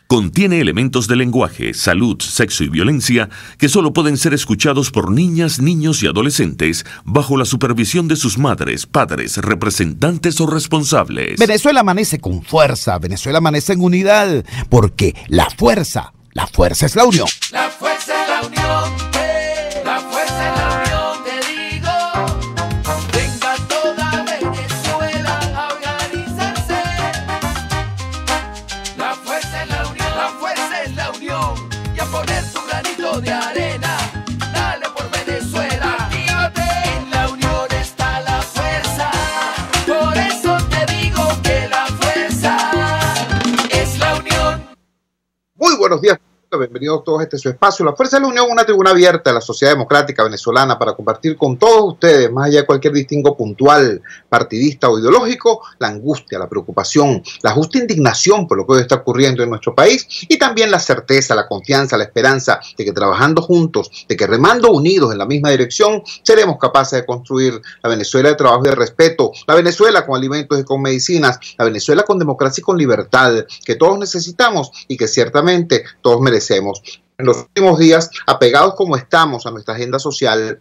Contiene elementos de lenguaje, salud, sexo y violencia que solo pueden ser escuchados por niñas, niños y adolescentes bajo la supervisión de sus madres, padres, representantes o responsables. Venezuela amanece con fuerza, Venezuela amanece en unidad, porque la fuerza es la unión. La fuerza es la unión, la fuerza es la unión, te digo. Venga toda Venezuela a organizarse. La fuerza es la unión, la fuerza es la unión. Y a poner tu granito de arena, dale por Venezuela. Actívate, en la unión está la fuerza. Por eso te digo que la fuerza es la unión. Muy buenos días. Bienvenidos todos a este su espacio. La Fuerza de la Unión, una tribuna abierta de la sociedad democrática venezolana para compartir con todos ustedes, más allá de cualquier distingo puntual, partidista o ideológico, la angustia, la preocupación, la justa indignación por lo que hoy está ocurriendo en nuestro país y también la certeza, la confianza, la esperanza de que trabajando juntos, de que remando unidos en la misma dirección, seremos capaces de construir la Venezuela de trabajo y de respeto, la Venezuela con alimentos y con medicinas, la Venezuela con democracia y con libertad, que todos necesitamos y que ciertamente todos merecemos. En los últimos días, apegados como estamos a nuestra agenda social,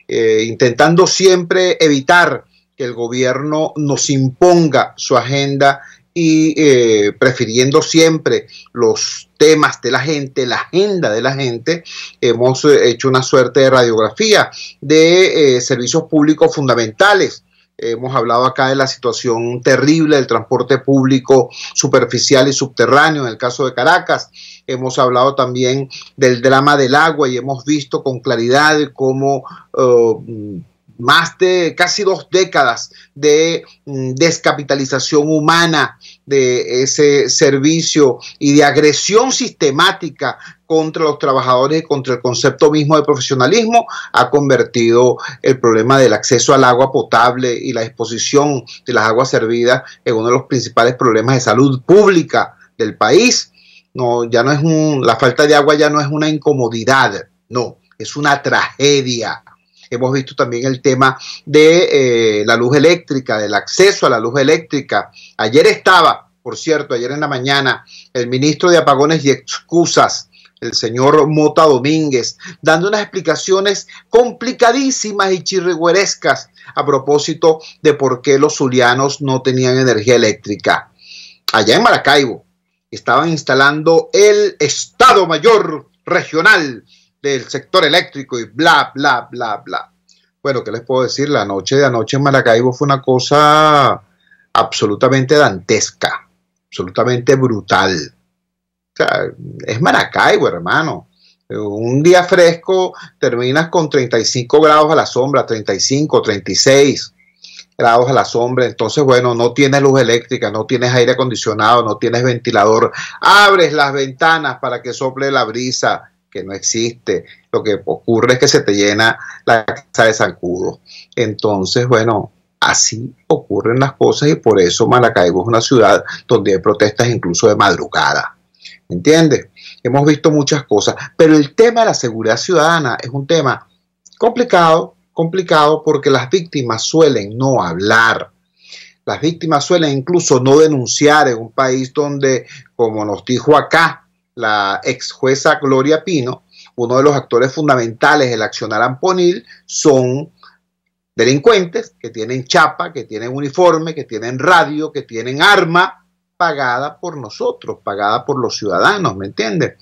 intentando siempre evitar que el gobierno nos imponga su agenda y prefiriendo siempre los temas de la gente, la agenda de la gente, hemos hecho una suerte de radiografía de servicios públicos fundamentales. Hemos hablado acá de la situación terrible del transporte público superficial y subterráneo en el caso de Caracas. Hemos hablado también del drama del agua y hemos visto con claridad cómo más de casi 2 décadas de descapitalización humana de ese servicio y de agresión sistemática contra los trabajadores y contra el concepto mismo de profesionalismo ha convertido el problema del acceso al agua potable y la exposición de las aguas servidas en uno de los principales problemas de salud pública del país. No, ya no es la falta de agua ya no es una incomodidad, no, es una tragedia. Hemos visto también el tema de la luz eléctrica, del acceso a la luz eléctrica. Ayer estaba, por cierto, ayer en la mañana, el ministro de Apagones y Excusas, el señor Mota Domínguez, dando unas explicaciones complicadísimas y chirrigüerescas a propósito de por qué los zulianos no tenían energía eléctrica. Allá en Maracaibo estaban instalando el Estado Mayor Regional del sector eléctrico y bla, bla, bla, bla. Bueno, ¿qué les puedo decir? La noche de anoche en Maracaibo fue una cosa absolutamente dantesca, absolutamente brutal. O sea, es Maracaibo, hermano. Un día fresco terminas con 35 grados a la sombra, 35, 36 grados a la sombra. Entonces, bueno, no tienes luz eléctrica, no tienes aire acondicionado, no tienes ventilador. Abres las ventanas para que sople la brisa, que no existe. Lo que ocurre es que se te llena la casa de zancudo. Entonces, bueno, así ocurren las cosas y por eso Maracaibo es una ciudad donde hay protestas incluso de madrugada. ¿Entiendes? Hemos visto muchas cosas, pero el tema de la seguridad ciudadana es un tema complicado porque las víctimas suelen no hablar. Las víctimas suelen incluso no denunciar en un país donde, como nos dijo acá la ex jueza Gloria Pino, uno de los actores fundamentales del accionar amponil son delincuentes que tienen chapa, que tienen uniforme, que tienen radio, que tienen arma, pagada por nosotros, pagada por los ciudadanos, ¿me entiendes?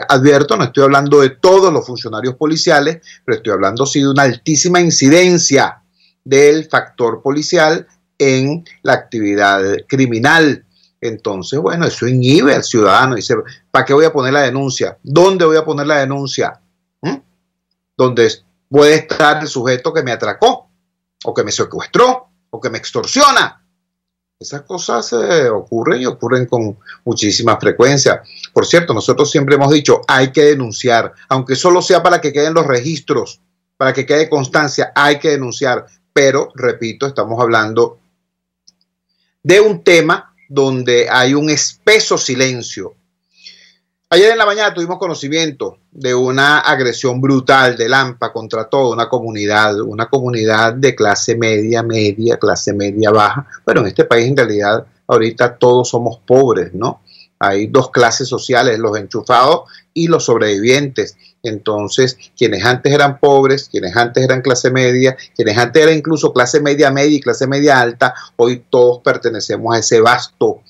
Advierto, no estoy hablando de todos los funcionarios policiales, pero estoy hablando sí de una altísima incidencia del factor policial en la actividad criminal. Entonces, bueno, eso inhibe al ciudadano. Dice, ¿para qué voy a poner la denuncia? ¿Dónde voy a poner la denuncia? ¿Dónde puede estar el sujeto que me atracó? ¿O que me secuestró? ¿O que me extorsiona? Esas cosas ocurren y ocurren con muchísima frecuencia. Por cierto, nosotros siempre hemos dicho, hay que denunciar, aunque solo sea para que queden los registros, para que quede constancia, hay que denunciar. Pero, repito, estamos hablando de un tema donde hay un espeso silencio. Ayer en la mañana tuvimos conocimiento de una agresión brutal de Lampa contra toda una comunidad de clase media, clase media baja. Bueno, en este país en realidad ahorita todos somos pobres, ¿no? Hay dos clases sociales, los enchufados y los sobrevivientes. Entonces, quienes antes eran pobres, quienes antes eran clase media, quienes antes eran incluso clase media media y clase media alta, hoy todos pertenecemos a ese vasto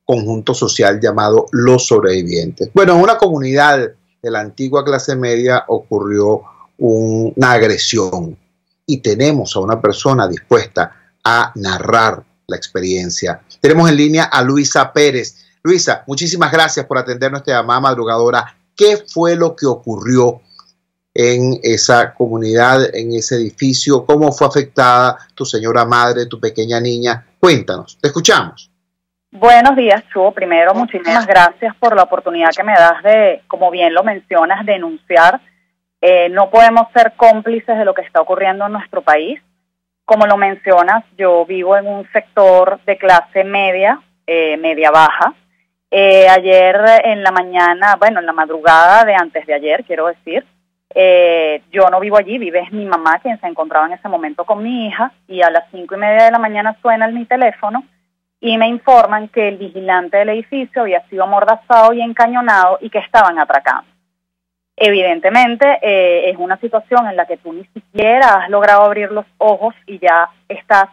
conjunto social llamado los sobrevivientes. Bueno, en una comunidad de la antigua clase media ocurrió una agresión y tenemos a una persona dispuesta a narrar la experiencia. Tenemos en línea a Luisa Pérez. Luisa, muchísimas gracias por atender nuestra llamada madrugadora. ¿Qué fue lo que ocurrió en esa comunidad, en ese edificio? ¿Cómo fue afectada tu señora madre, tu pequeña niña? Cuéntanos, te escuchamos. Buenos días, Chuo. Primero, muchísimas gracias por la oportunidad que me das de, como bien lo mencionas, denunciar. No podemos ser cómplices de lo que está ocurriendo en nuestro país. Como lo mencionas, yo vivo en un sector de clase media, media baja. Ayer en la mañana, bueno, en la madrugada de antes de ayer, quiero decir, yo no vivo allí, vive mi mamá, quien se encontraba en ese momento con mi hija, y a las 5:30 de la mañana suena mi teléfono y me informan que el vigilante del edificio había sido amordazado y encañonado y que estaban atracando. Evidentemente, es una situación en la que tú ni siquiera has logrado abrir los ojos y ya estás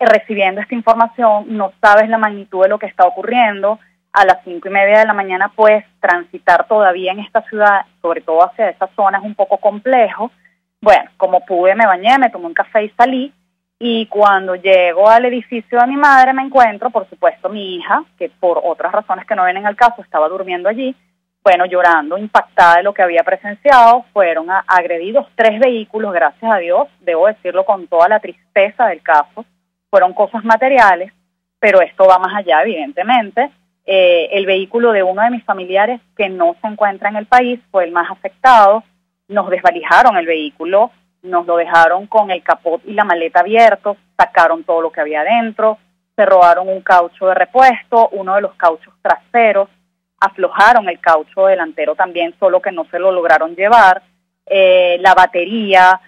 recibiendo esta información, no sabes la magnitud de lo que está ocurriendo. A las 5:30 de la mañana, pues, transitar todavía en esta ciudad, sobre todo hacia esa zona, es un poco complejo. Bueno, como pude, me bañé, me tomé un café y salí, y cuando llego al edificio de mi madre me encuentro, por supuesto, mi hija, que por otras razones que no vienen al caso, estaba durmiendo allí, bueno, llorando, impactada de lo que había presenciado. Fueron agredidos 3 vehículos, gracias a Dios, debo decirlo con toda la tristeza del caso. Fueron cosas materiales, pero esto va más allá, evidentemente. El vehículo de uno de mis familiares, que no se encuentra en el país, fue el más afectado. Nos desvalijaron el vehículo, nos lo dejaron con el capot y la maleta abiertos, sacaron todo lo que había adentro, se robaron un caucho de repuesto, uno de los cauchos traseros, aflojaron el caucho delantero también, solo que no se lo lograron llevar, la batería,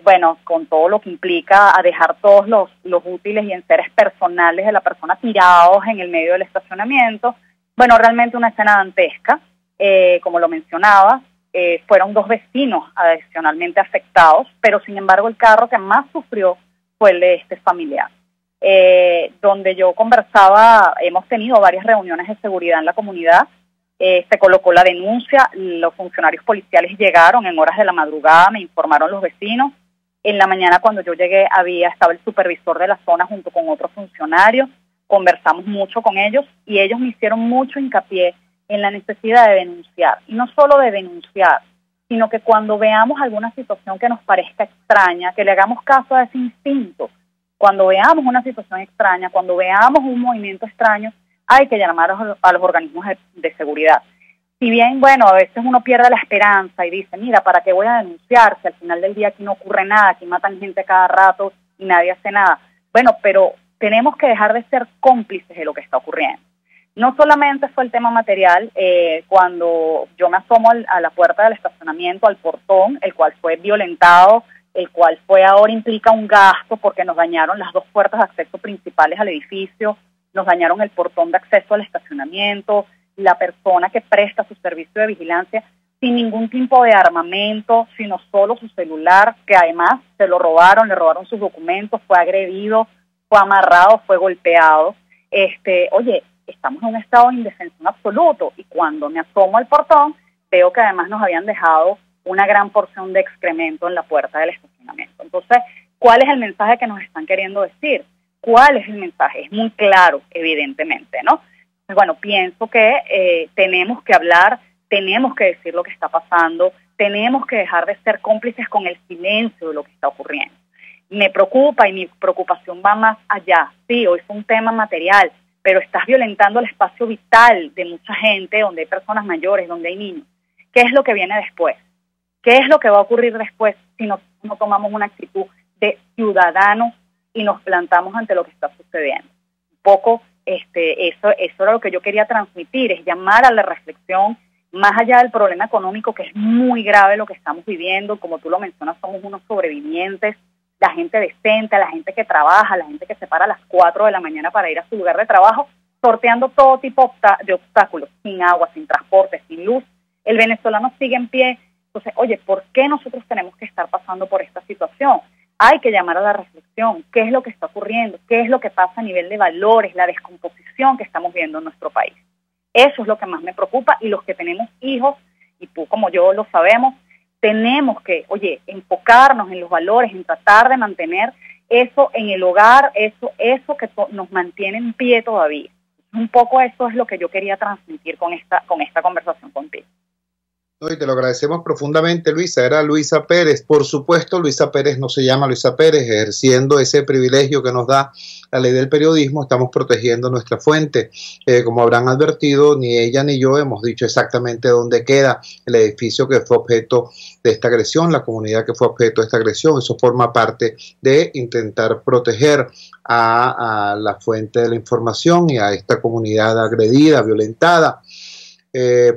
bueno, con todo lo que implica a dejar todos los útiles y enseres personales de la persona tirados en el medio del estacionamiento. Bueno, realmente una escena dantesca, como lo mencionaba. Fueron 2 vecinos adicionalmente afectados, pero sin embargo el carro que más sufrió fue el de este familiar. Donde yo conversaba, hemos tenido varias reuniones de seguridad en la comunidad, se colocó la denuncia, los funcionarios policiales llegaron en horas de la madrugada, me informaron los vecinos. En la mañana cuando yo llegué estaba el supervisor de la zona junto con otro funcionario, conversamos mucho con ellos y ellos me hicieron mucho hincapié en la necesidad de denunciar, y no solo de denunciar, sino que cuando veamos alguna situación que nos parezca extraña, que le hagamos caso a ese instinto. Cuando veamos una situación extraña, cuando veamos un movimiento extraño, hay que llamar a los organismos de seguridad. Si bien, bueno, a veces uno pierde la esperanza y dice, mira, ¿para qué voy a denunciar si al final del día aquí no ocurre nada, aquí matan gente cada rato y nadie hace nada? Bueno, pero tenemos que dejar de ser cómplices de lo que está ocurriendo. No solamente fue el tema material, cuando yo me asomo a la puerta del estacionamiento, al portón, el cual fue violentado, el cual ahora implica un gasto porque nos dañaron las 2 puertas de acceso principales al edificio, nos dañaron el portón de acceso al estacionamiento, la persona que presta su servicio de vigilancia sin ningún tipo de armamento, sino solo su celular, que además se lo robaron, le robaron sus documentos, fue agredido, fue amarrado, fue golpeado. Oye, estamos en un estado de indefensión absoluto, y cuando me asomo al portón veo que además nos habían dejado una gran porción de excremento en la puerta del estacionamiento. Entonces, ¿cuál es el mensaje que nos están queriendo decir? ¿Cuál es el mensaje? Es muy claro, evidentemente, ¿no? Pues bueno, pienso que tenemos que hablar, tenemos que decir lo que está pasando, tenemos que dejar de ser cómplices con el silencio de lo que está ocurriendo. Me preocupa, y mi preocupación va más allá. Sí, hoy es un tema material, pero estás violentando el espacio vital de mucha gente, donde hay personas mayores, donde hay niños. ¿Qué es lo que viene después? ¿Qué es lo que va a ocurrir después si no tomamos una actitud de ciudadanos y nos plantamos ante lo que está sucediendo? Un poco eso era lo que yo quería transmitir, es llamar a la reflexión, más allá del problema económico, que es muy grave lo que estamos viviendo. Como tú lo mencionas, somos unos sobrevivientes, la gente decente, la gente que trabaja, la gente que se para a las 4 de la mañana para ir a su lugar de trabajo, sorteando todo tipo de obstáculos, sin agua, sin transporte, sin luz. El venezolano sigue en pie. Entonces, oye, ¿por qué nosotros tenemos que estar pasando por esta situación? Hay que llamar a la reflexión. ¿Qué es lo que está ocurriendo? ¿Qué es lo que pasa a nivel de valores, la descomposición que estamos viendo en nuestro país? Eso es lo que más me preocupa, y los que tenemos hijos, y tú como yo lo sabemos, tenemos que, oye, enfocarnos en los valores, en tratar de mantener eso en el hogar, eso que nos mantiene en pie todavía. Un poco eso es lo que yo quería transmitir con esta conversación contigo. No, y te lo agradecemos profundamente, Luisa. Era Luisa Pérez. Por supuesto, Luisa Pérez no se llama Luisa Pérez. Ejerciendo ese privilegio que nos da la ley del periodismo, estamos protegiendo nuestra fuente. Como habrán advertido, ni ella ni yo hemos dicho exactamente dónde queda el edificio que fue objeto de esta agresión, la comunidad que fue objeto de esta agresión. Eso forma parte de intentar proteger a la fuente de la información y a esta comunidad agredida, violentada.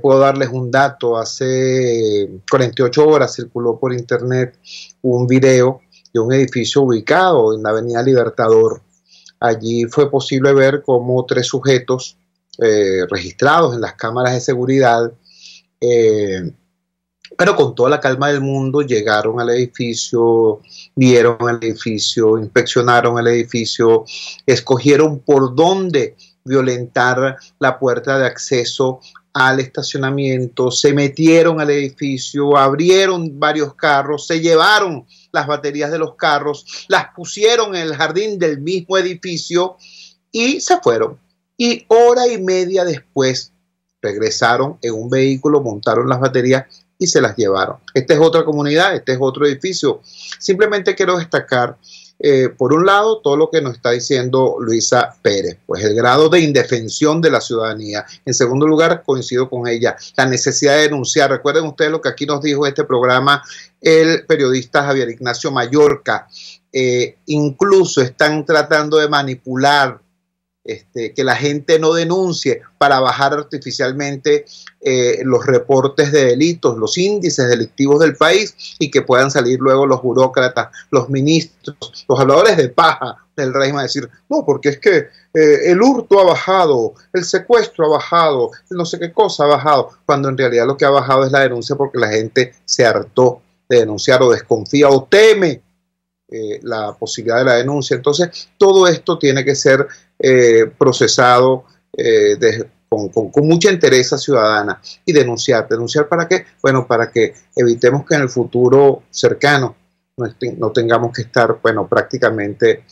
Puedo darles un dato. Hace 48 horas circuló por internet un video de un edificio ubicado en la Avenida Libertador. Allí fue posible ver cómo 3 sujetos registrados en las cámaras de seguridad, pero con toda la calma del mundo, llegaron al edificio, vieron el edificio, inspeccionaron el edificio, escogieron por dónde violentar la puerta de acceso al estacionamiento, se metieron al edificio, abrieron varios carros, se llevaron las baterías de los carros, las pusieron en el jardín del mismo edificio y se fueron. Y hora y media después regresaron en un vehículo, montaron las baterías y se las llevaron. Esta es otra comunidad, este es otro edificio. Simplemente quiero destacar, por un lado, todo lo que nos está diciendo Luisa Pérez, pues el grado de indefensión de la ciudadanía. En segundo lugar, coincido con ella, la necesidad de denunciar. Recuerden ustedes lo que aquí nos dijo este programa el periodista Javier Ignacio Mallorca. Incluso están tratando de manipular que la gente no denuncie para bajar artificialmente los reportes de delitos, los índices delictivos del país, y que puedan salir luego los burócratas, los ministros, los habladores de paja del régimen a decir, no, porque es que el hurto ha bajado, el secuestro ha bajado, no sé qué cosa ha bajado, cuando en realidad lo que ha bajado es la denuncia, porque la gente se hartó de denunciar o desconfía o teme la posibilidad de la denuncia. Entonces, todo esto tiene que ser procesado con mucha entereza ciudadana y denunciar. ¿Denunciar para qué? Bueno, para que evitemos que en el futuro cercano no tengamos que estar, bueno, prácticamente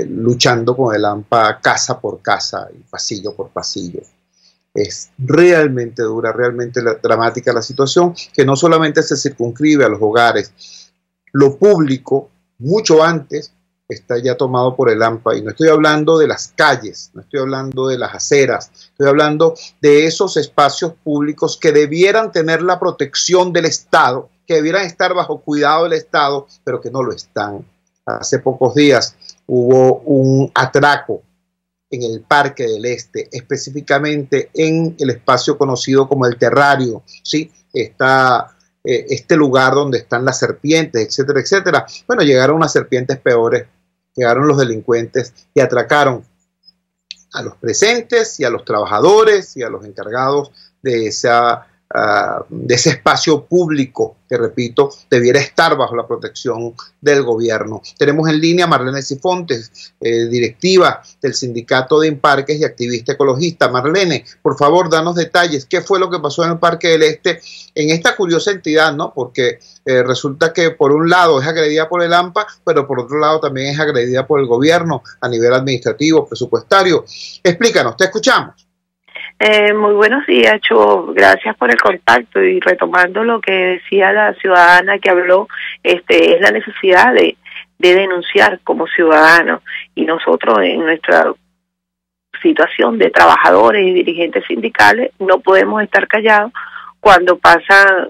luchando con el AMPA casa por casa y pasillo por pasillo. Es realmente dura, realmente dramática la situación, que no solamente se circunscribe a los hogares. Lo público, mucho antes, está ya tomado por el AMPA, y no estoy hablando de las calles, no estoy hablando de las aceras, estoy hablando de esos espacios públicos que debieran tener la protección del Estado, que debieran estar bajo cuidado del Estado, pero que no lo están. Hace pocos días hubo un atraco en el Parque del Este, específicamente en el espacio conocido como el Terrario, ¿sí? Este lugar donde están las serpientes, etcétera, etcétera. Bueno, llegaron unas serpientes peores, llegaron los delincuentes y atracaron a los presentes y a los trabajadores y a los encargados de ese espacio público que, repito, debiera estar bajo la protección del gobierno. Tenemos en línea a Marlene Sifontes, directiva del Sindicato de Imparques y activista ecologista. Marlene, por favor, danos detalles. ¿Qué fue lo que pasó en el Parque del Este, en esta curiosa entidad, ¿no? Porque resulta que por un lado es agredida por el AMPA, pero por otro lado también es agredida por el gobierno a nivel administrativo, presupuestario. Explícanos, te escuchamos. Muy buenos días, Cho. Gracias por el contacto, y retomando lo que decía la ciudadana que habló, es la necesidad de denunciar como ciudadanos, y nosotros en nuestra situación de trabajadores y dirigentes sindicales no podemos estar callados cuando pasan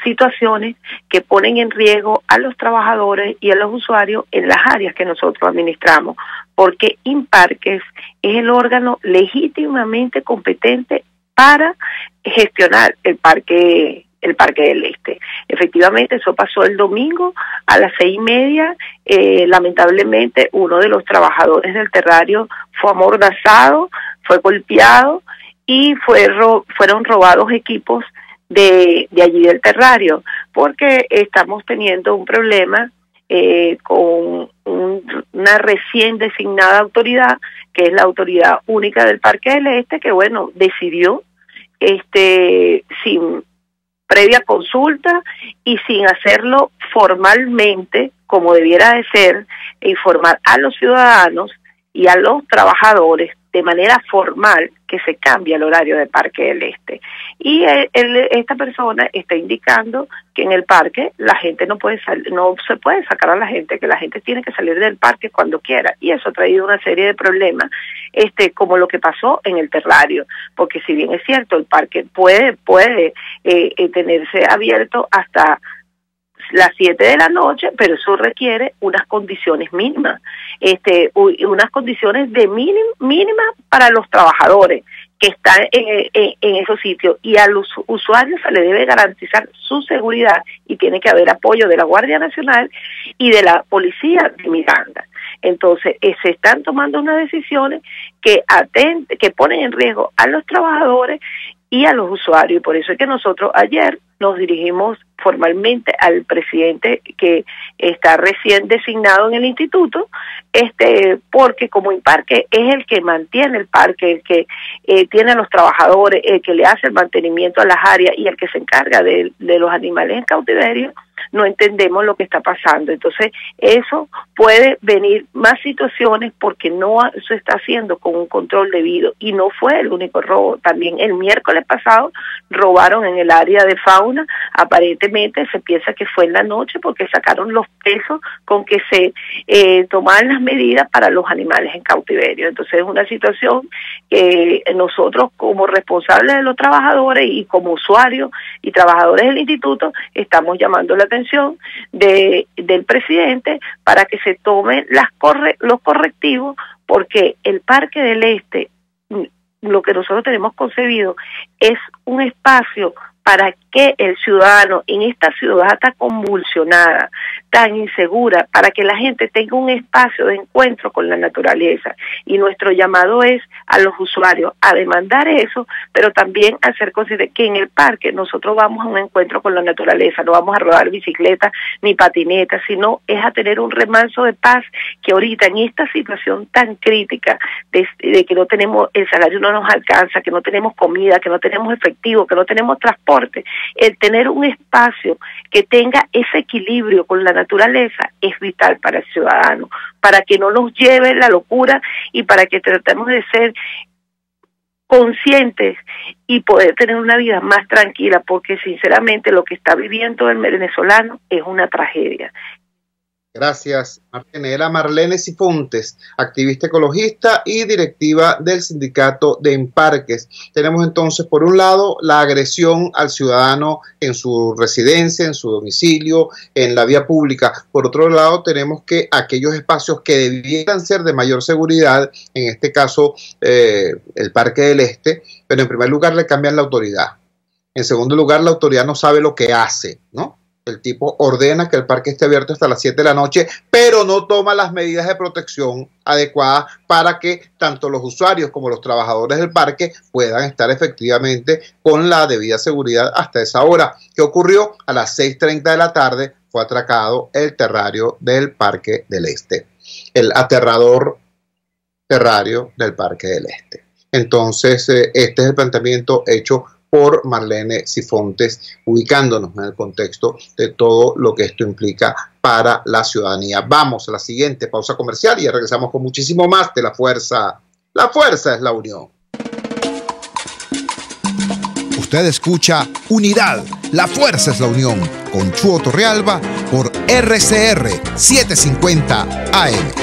situaciones que ponen en riesgo a los trabajadores y a los usuarios en las áreas que nosotros administramos, porque Imparques es el órgano legítimamente competente para gestionar el Parque del Este. Efectivamente, eso pasó el domingo a las 6:30. Lamentablemente, uno de los trabajadores del terrario fue amordazado, fue golpeado y fueron robados equipos de allí del terrario, porque estamos teniendo un problema con una recién designada autoridad, que es la Autoridad Única del Parque del Este, que bueno, decidió sin previa consulta y sin hacerlo formalmente, como debiera de ser, informar a los ciudadanos y a los trabajadores de manera formal que se cambia el horario del Parque del Este. Y esta persona está indicando que en el parque la gente no se puede sacar a la gente, que la gente tiene que salir del parque cuando quiera, y eso ha traído una serie de problemas, como lo que pasó en el terrario, porque si bien es cierto, el parque puede tenerse abierto hasta las 7 de la noche, pero eso requiere unas condiciones mínimas, unas condiciones de mínimas para los trabajadores que están en esos sitios, y a los usuarios se le debe garantizar su seguridad, y tiene que haber apoyo de la Guardia Nacional y de la Policía de Miranda. Entonces, se están tomando unas decisiones que ponen en riesgo a los trabajadores y a los usuarios, y por eso es que nosotros ayer nos dirigimos formalmente al presidente que está recién designado en el instituto, porque como Imparque es el que mantiene el parque, el que tiene a los trabajadores, el que le hace el mantenimiento a las áreas y el que se encarga de los animales en cautiverio, no entendemos lo que está pasando. Entonces, eso puede venir más situaciones porque no se está haciendo con un control debido, y no fue el único robo. También el miércoles pasado robaron en el área de fauna. Aparentemente se piensa que fue en la noche porque sacaron los pesos con que se tomaban las medidas para los animales en cautiverio. Entonces, es una situación que nosotros, como responsables de los trabajadores y como usuarios y trabajadores del instituto, estamos llamando la atención del presidente para que se tomen los correctivos, porque el Parque del Este, lo que nosotros tenemos concebido, es un espacio para que el ciudadano en esta ciudad tan convulsionada, tan insegura, para que la gente tenga un espacio de encuentro con la naturaleza. Y nuestro llamado es a los usuarios a demandar eso, pero también a hacer consciente que en el parque nosotros vamos a un encuentro con la naturaleza, no vamos a rodar bicicletas ni patinetas, sino es a tener un remanso de paz, que ahorita en esta situación tan crítica de que no tenemos, el salario no nos alcanza, que no tenemos comida, que no tenemos efectivo, que no tenemos transporte, el tener un espacio que tenga ese equilibrio con la naturaleza es vital para el ciudadano, para que no nos lleve la locura y para que tratemos de ser conscientes y poder tener una vida más tranquila, porque sinceramente lo que está viviendo el venezolano es una tragedia. Gracias, Marlene. Era Marlene Cifontes, activista ecologista y directiva del sindicato de Imparques. Tenemos entonces, por un lado, la agresión al ciudadano en su residencia, en su domicilio, en la vía pública. Por otro lado, tenemos que aquellos espacios que debieran ser de mayor seguridad, en este caso el Parque del Este, pero en primer lugar le cambian la autoridad. En segundo lugar, la autoridad no sabe lo que hace, ¿no? El tipo ordena que el parque esté abierto hasta las 7 de la noche, pero no toma las medidas de protección adecuadas para que tanto los usuarios como los trabajadores del parque puedan estar efectivamente con la debida seguridad hasta esa hora. ¿Qué ocurrió? A las 6:30 de la tarde fue atracado el terrario del Parque del Este, el aterrador terrario del Parque del Este. Entonces, este es el planteamiento hecho por Marlene Cifontes, ubicándonos en el contexto de todo lo que esto implica para la ciudadanía. Vamos a la siguiente pausa comercial y ya regresamos con muchísimo más de La Fuerza. La fuerza es la unión. Usted escucha Unidad, la fuerza es la unión, con Chuo Torrealba por RCR 750 AM.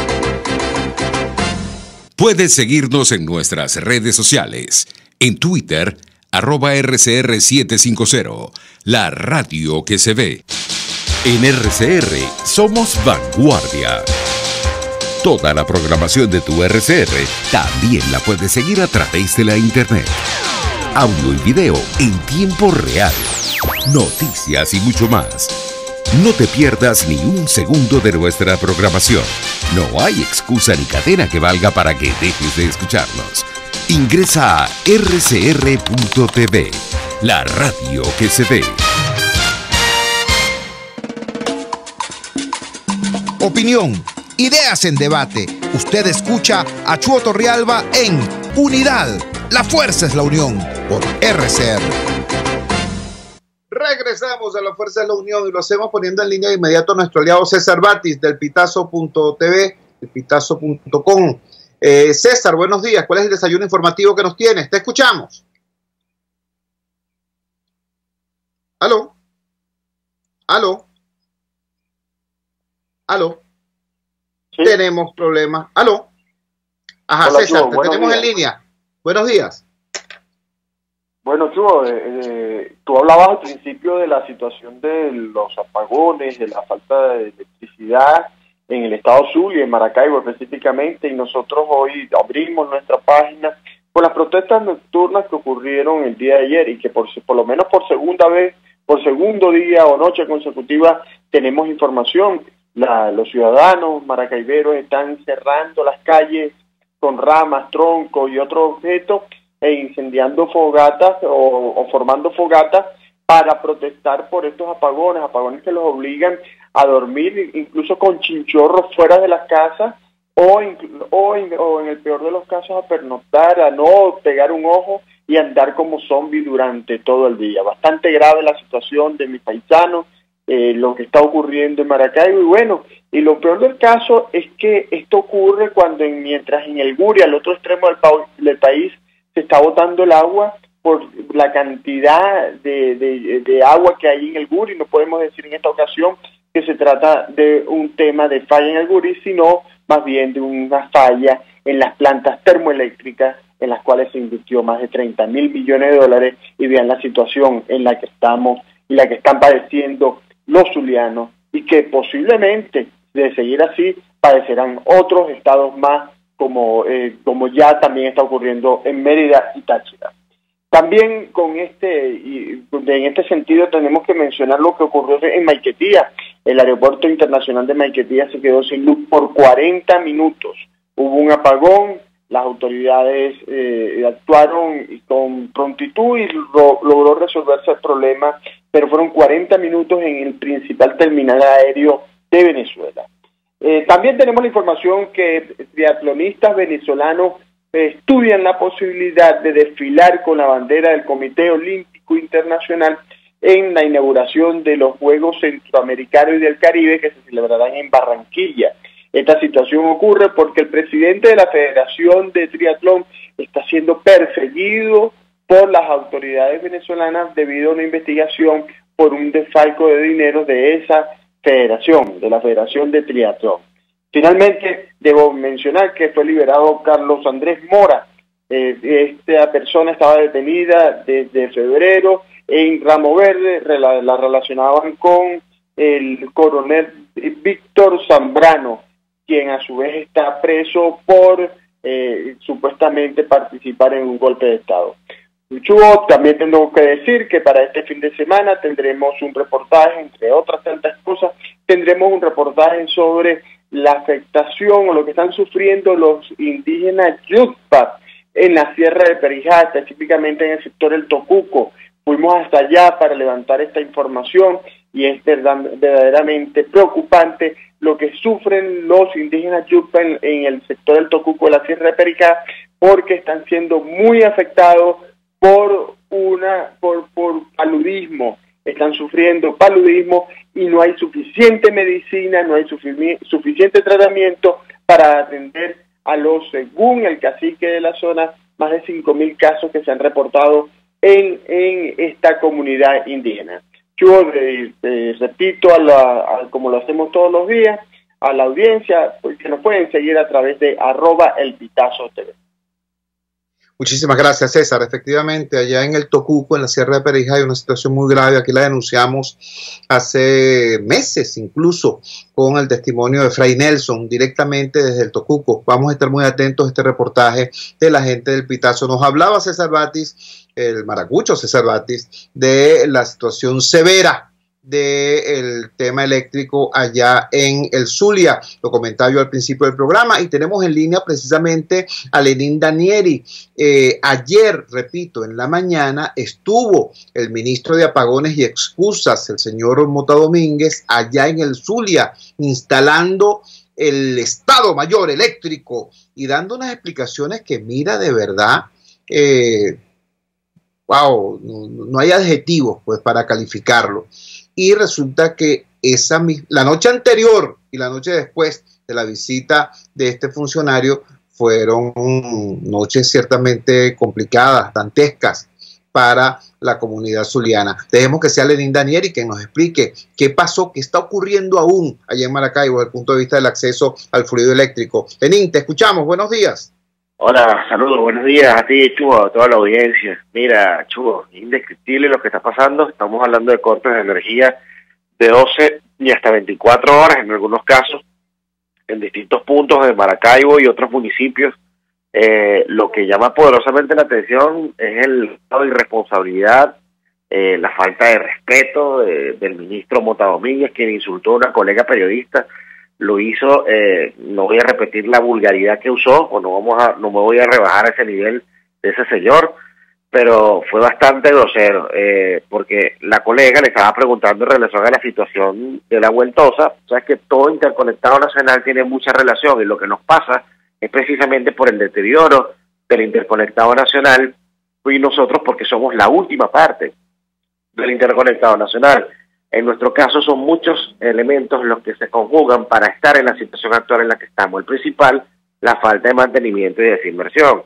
Puedes seguirnos en nuestras redes sociales, en Twitter, @RCR750, la radio que se ve. En RCR somos vanguardia. Toda la programación de tu RCR también la puedes seguir a través de la internet. Audio y video en tiempo real, noticias y mucho más. No te pierdas ni un segundo de nuestra programación. No hay excusa ni cadena que valga para que dejes de escucharnos. Ingresa a rcr.tv, la radio que se ve. Opinión, ideas en debate. Usted escucha a Chuo Torrealba en Unidad. La fuerza es la unión por RCR. Regresamos a la Fuerza de la Unión y lo hacemos poniendo en línea de inmediato a nuestro aliado César Batis del Pitazo.tv, el Pitazo.com. César, buenos días. ¿Cuál es el desayuno informativo que nos tienes? Te escuchamos. ¿Aló? ¿Aló? ¿Aló? Sí. Tenemos problemas. ¿Aló? Ajá, hola, César, Chuo, te tenemos días. En línea. Buenos días. Bueno, Chuo, tú hablabas al principio de la situación de los apagones, de la falta de electricidad en el estado Zulia, en Maracaibo específicamente, y nosotros hoy abrimos nuestra página con las protestas nocturnas que ocurrieron el día de ayer y que por lo menos por segunda vez, por segundo día o noche consecutiva tenemos información. Los ciudadanos maracaiberos están cerrando las calles con ramas, troncos y otros objetos e incendiando fogatas o formando fogatas para protestar por estos apagones que los obligan a dormir incluso con chinchorros fuera de las casas o en el peor de los casos a pernoctar, a no pegar un ojo y andar como zombie durante todo el día. Bastante grave la situación de mis paisanos, lo que está ocurriendo en Maracaibo, y bueno, y lo peor del caso es que esto ocurre mientras en el Guria, al otro extremo del país, se está botando el agua por la cantidad de agua que hay en el Guria, y no podemos decir en esta ocasión que se trata de un tema de falla en el Guria, sino más bien de una falla en las plantas termoeléctricas en las cuales se invirtió más de 30.000 millones de dólares, y vean la situación en la que estamos y la que están padeciendo los zulianos, y que posiblemente, de seguir así, padecerán otros estados más, como ya también está ocurriendo en Mérida y Táchira. También en este sentido tenemos que mencionar lo que ocurrió en Maiquetía. El aeropuerto internacional de Maiquetía se quedó sin luz por 40 minutos. Hubo un apagón, las autoridades actuaron con prontitud y logró resolverse el problema, pero fueron 40 minutos en el principal terminal aéreo de Venezuela. También tenemos la información que triatlonistas venezolanos estudian la posibilidad de desfilar con la bandera del Comité Olímpico Internacional en la inauguración de los Juegos Centroamericanos y del Caribe que se celebrarán en Barranquilla. Esta situación ocurre porque el presidente de la Federación de Triatlón está siendo perseguido por las autoridades venezolanas debido a una investigación por un desfalco de dinero de esa federación, de la Federación de Triatlón. Finalmente, debo mencionar que fue liberado Carlos Andrés Mora. Esta persona estaba detenida desde febrero en Ramo Verde, la relacionaban con el coronel Víctor Zambrano, quien a su vez está preso por supuestamente participar en un golpe de Estado. Chuo, también tengo que decir que para este fin de semana tendremos un reportaje, entre otras tantas cosas, tendremos un reportaje sobre la afectación o lo que están sufriendo los indígenas Yutpa en la Sierra de Perijá, específicamente en el sector del Tocuco. Fuimos hasta allá para levantar esta información y es verdaderamente preocupante lo que sufren los indígenas Yutpa en el sector del Tocuco de la Sierra de Perijá, porque están siendo muy afectados por paludismo. Están sufriendo paludismo y no hay suficiente medicina, no hay suficiente tratamiento para atender a según el cacique de la zona, más de 5.000 casos que se han reportado en esta comunidad indígena. Yo repito, como lo hacemos todos los días, a la audiencia, pues, que nos pueden seguir a través de @elpitazotv. Muchísimas gracias, César. Efectivamente, allá en el Tocuco, en la Sierra de Perijá, hay una situación muy grave. Aquí la denunciamos hace meses, incluso con el testimonio de Fray Nelson, directamente desde el Tocuco. Vamos a estar muy atentos a este reportaje de la gente del Pitazo. Nos hablaba César Batis, el maracucho César Batis, de la situación severa del tema eléctrico allá en el Zulia. Lo comentaba yo al principio del programa y tenemos en línea precisamente a Lenín Danieri. Ayer, repito, en la mañana estuvo el ministro de Apagones y Excusas, el señor Mota Domínguez, allá en el Zulia, instalando el Estado Mayor Eléctrico y dando unas explicaciones que, mira, de verdad, wow, no hay adjetivos pues para calificarlo. Y resulta que la noche anterior y la noche después de la visita de este funcionario fueron noches ciertamente complicadas, dantescas para la comunidad zuliana. Dejemos que sea Lenín Danieri quien nos explique qué pasó, qué está ocurriendo aún allá en Maracaibo desde el punto de vista del acceso al fluido eléctrico. Lenín, te escuchamos, buenos días. Hola, saludos, buenos días a ti, Chugo, a toda la audiencia. Mira, Chugo, indescriptible lo que está pasando. Estamos hablando de cortes de energía de 12 y hasta 24 horas en algunos casos, en distintos puntos de Maracaibo y otros municipios. Lo que llama poderosamente la atención es el grado de irresponsabilidad, la falta de respeto del ministro Mota Domínguez, quien insultó a una colega periodista. Lo hizo, no voy a repetir la vulgaridad que usó, o no me voy a rebajar a ese nivel de ese señor, pero fue bastante grosero, porque la colega le estaba preguntando en relación a la situación de la Vueltosa. Sabes que todo interconectado nacional tiene mucha relación, y lo que nos pasa es precisamente por el deterioro del interconectado nacional, y nosotros porque somos la última parte del interconectado nacional. En nuestro caso son muchos elementos los que se conjugan para estar en la situación actual en la que estamos. El principal, la falta de mantenimiento y desinversión.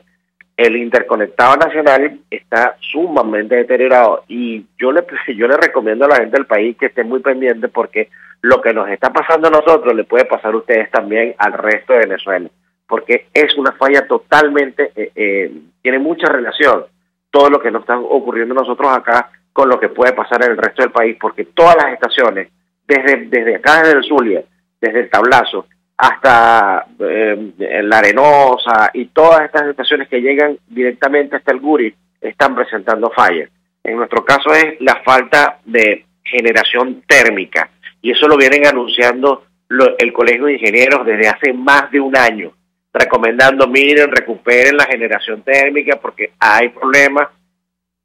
El interconectado nacional está sumamente deteriorado y yo le recomiendo a la gente del país que esté muy pendiente, porque lo que nos está pasando a nosotros le puede pasar a ustedes también al resto de Venezuela, porque es una falla totalmente, tiene mucha relación todo lo que nos está ocurriendo a nosotros acá con lo que puede pasar en el resto del país, porque todas las estaciones, desde acá, desde el Zulia, desde el Tablazo, hasta la Arenosa, y todas estas estaciones que llegan directamente hasta el Guri, están presentando fallas. En nuestro caso es la falta de generación térmica, y eso lo vienen anunciando el Colegio de Ingenieros desde hace más de un año, recomendando, miren, recuperen la generación térmica, porque hay problemas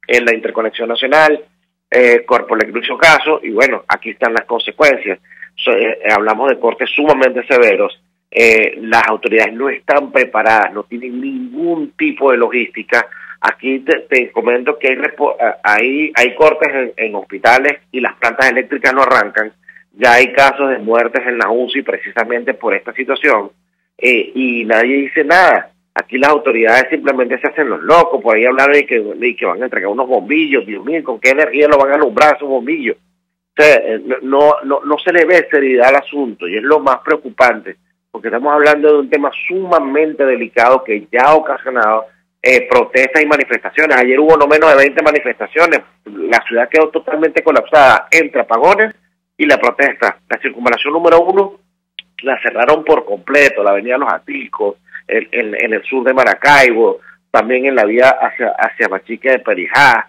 en la interconexión nacional. Corpoeléctrico hizo caso, y bueno, aquí están las consecuencias. Hablamos de cortes sumamente severos. Las autoridades no están preparadas, no tienen ningún tipo de logística. Aquí te comento que hay cortes en hospitales y las plantas eléctricas no arrancan. Ya hay casos de muertes en la UCI precisamente por esta situación, y nadie dice nada. Aquí las autoridades simplemente se hacen los locos. Por ahí hablaron de que van a entregar unos bombillos. Dios mío, ¿con qué energía lo van a alumbrar esos bombillos? O sea, no se le ve seriedad al asunto, y es lo más preocupante, porque estamos hablando de un tema sumamente delicado que ya ha ocasionado protestas y manifestaciones. Ayer hubo no menos de 20 manifestaciones. La ciudad quedó totalmente colapsada entre apagones y la protesta. La circunvalación número 1 la cerraron por completo, la avenida Los Atilcos, en el sur de Maracaibo, también en la vía hacia Machique de Perijá.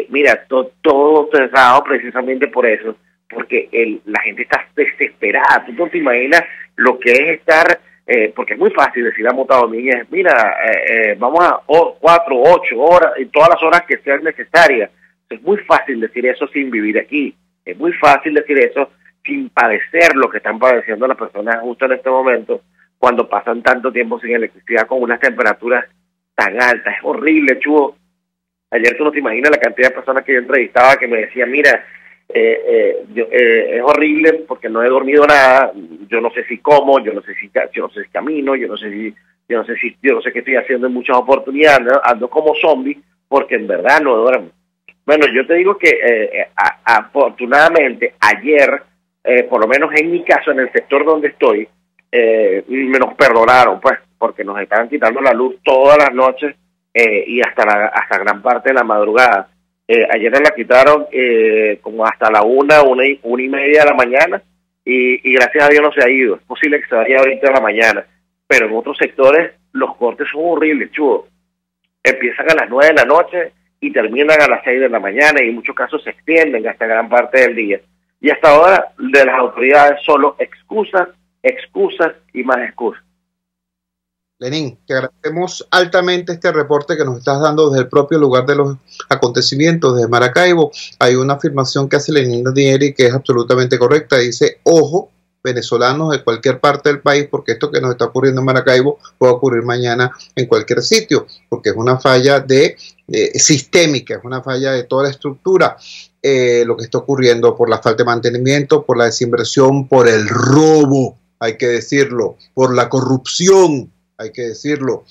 Mira, todo cerrado precisamente por eso, porque la gente está desesperada. Tú no te imaginas lo que es estar, porque es muy fácil decir a Mota Domínguez, mira, vamos a 4, 8 horas, y todas las horas que sean necesarias. Es muy fácil decir eso sin vivir aquí, es muy fácil decir eso sin padecer lo que están padeciendo las personas justo en este momento, cuando pasan tanto tiempo sin electricidad con unas temperaturas tan altas. Es horrible, Chugo. Ayer tú no te imaginas la cantidad de personas que yo entrevistaba que me decían, mira, es horrible porque no he dormido nada, yo no sé si como, yo no sé si camino, yo no sé qué estoy haciendo en muchas oportunidades, ¿no? Ando como zombie porque en verdad no duermo. Bueno, yo te digo que afortunadamente ayer, por lo menos en mi caso, en el sector donde estoy, me nos perdonaron, pues, porque nos estaban quitando la luz todas las noches, y hasta gran parte de la madrugada. Ayer nos la quitaron como hasta la 1:30 de la mañana, y gracias a Dios no se ha ido. Es posible que se vaya ahorita a la mañana, pero en otros sectores los cortes son horribles, Chugo. Empiezan a las 9 de la noche y terminan a las 6 de la mañana, y en muchos casos se extienden hasta gran parte del día. Y hasta ahora de las autoridades solo excusas, excusas y más excusas. Lenín, te agradecemos altamente este reporte que nos estás dando desde el propio lugar de los acontecimientos de Maracaibo. Hay una afirmación que hace Lenín Danieri que es absolutamente correcta. Dice, ojo, venezolanos de cualquier parte del país, porque esto que nos está ocurriendo en Maracaibo puede ocurrir mañana en cualquier sitio, porque es una falla sistémica, es una falla de toda la estructura. Lo que está ocurriendo por la falta de mantenimiento, por la desinversión, por el robo, hay que decirlo, por la corrupción, hay que decirlo.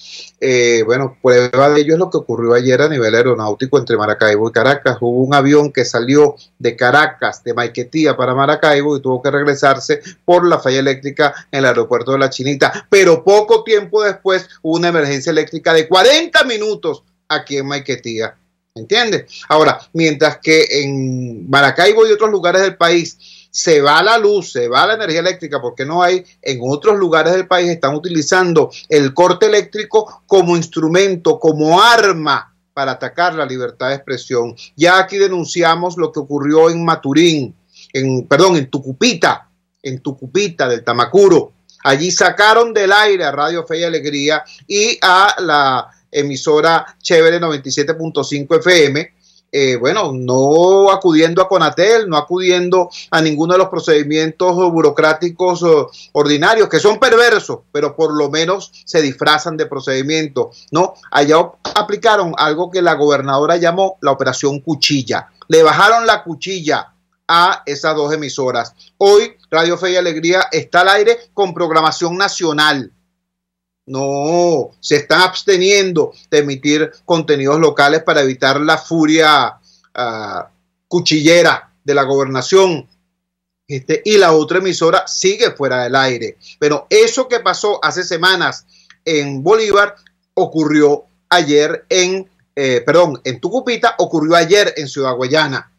Bueno, prueba de ello es lo que ocurrió ayer a nivel aeronáutico entre Maracaibo y Caracas. Hubo un avión que salió de Caracas, de Maiquetía para Maracaibo y tuvo que regresarse por la falla eléctrica en el aeropuerto de La Chinita. Pero poco tiempo después hubo una emergencia eléctrica de 40 minutos aquí en Maiquetía. ¿Entiendes? Ahora, mientras que en Maracaibo y otros lugares del país se va la luz, se va la energía eléctrica, porque no hay, en otros lugares del país están utilizando el corte eléctrico como instrumento, como arma para atacar la libertad de expresión. Ya aquí denunciamos lo que ocurrió en Maturín, en Tucupita del Tamacuro. Allí sacaron del aire a Radio Fe y Alegría y a la emisora Chévere 97.5 FM, bueno, no acudiendo a Conatel, no acudiendo a ninguno de los procedimientos burocráticos ordinarios, que son perversos, pero por lo menos se disfrazan de procedimientos, ¿no? Allá aplicaron algo que la gobernadora llamó la operación cuchilla. Le bajaron la cuchilla a esas dos emisoras. Hoy Radio Fe y Alegría está al aire con programación nacional. No, se están absteniendo de emitir contenidos locales para evitar la furia cuchillera de la gobernación. Y la otra emisora sigue fuera del aire. Pero eso que pasó hace semanas en Bolívar ocurrió ayer en Tucupita, ocurrió ayer en Ciudad Guayana.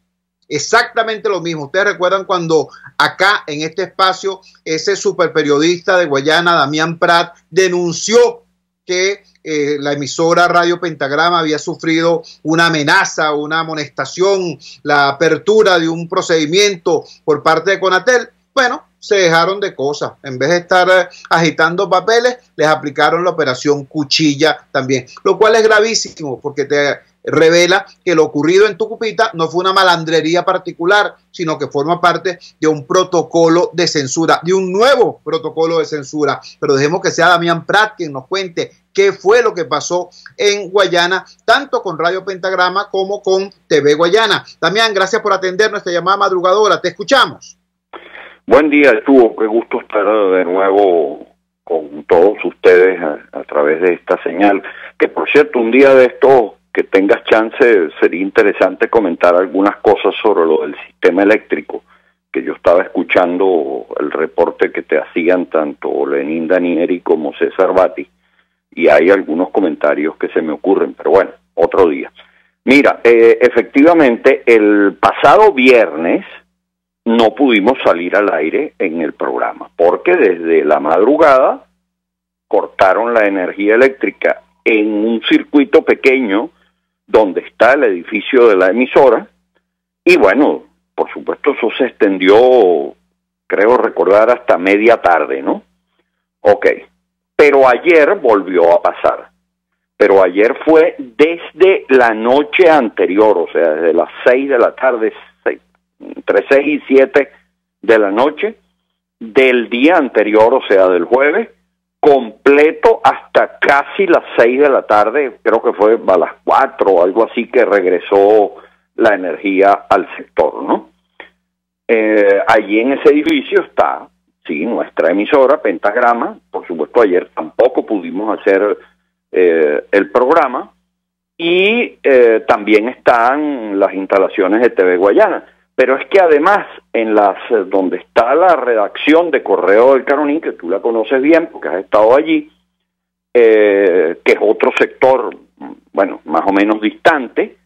Exactamente lo mismo. Ustedes recuerdan cuando acá en este espacio ese superperiodista de Guayana, Damián Prat, denunció que la emisora Radio Pentagrama había sufrido una amenaza, una amonestación, la apertura de un procedimiento por parte de Conatel. Bueno, se dejaron de cosas. En vez de estar agitando papeles, les aplicaron la operación cuchilla también, lo cual es gravísimo porque te revela que lo ocurrido en Tucupita no fue una malandrería particular, sino que forma parte de un protocolo de censura, de un nuevo protocolo de censura. Pero dejemos que sea Damián Prat quien nos cuente qué fue lo que pasó en Guayana, tanto con Radio Pentagrama como con TV Guayana. Damián, gracias por atender nuestra llamada madrugadora. Te escuchamos. Buen día, Arturo. Qué gusto estar de nuevo con todos ustedes a través de esta señal. Que, por cierto, un día de estos que tengas chance, sería interesante comentar algunas cosas sobre lo del sistema eléctrico, que yo estaba escuchando el reporte que te hacían tanto Lenín Danieri como César Batti, y hay algunos comentarios que se me ocurren, pero bueno, otro día. Mira, efectivamente, el pasado viernes no pudimos salir al aire en el programa, porque desde la madrugada cortaron la energía eléctrica en un circuito pequeño donde está el edificio de la emisora, y bueno, por supuesto eso se extendió, creo recordar, hasta media tarde, ¿no? Ok, pero ayer volvió a pasar, pero ayer fue desde la noche anterior, o sea, desde las 6 de la tarde, entre 6 y 7 de la noche, del día anterior, o sea, del jueves, completo hasta casi las 6 de la tarde, creo que fue a las 4 o algo así que regresó la energía al sector, ¿no? Allí en ese edificio está, sí, nuestra emisora, Pentagrama. Por supuesto, ayer tampoco pudimos hacer el programa, y también están las instalaciones de TV Guayana. Pero es que además, en donde está la redacción de Correo del Caroní, que tú la conoces bien porque has estado allí, que es otro sector, bueno, más o menos distante,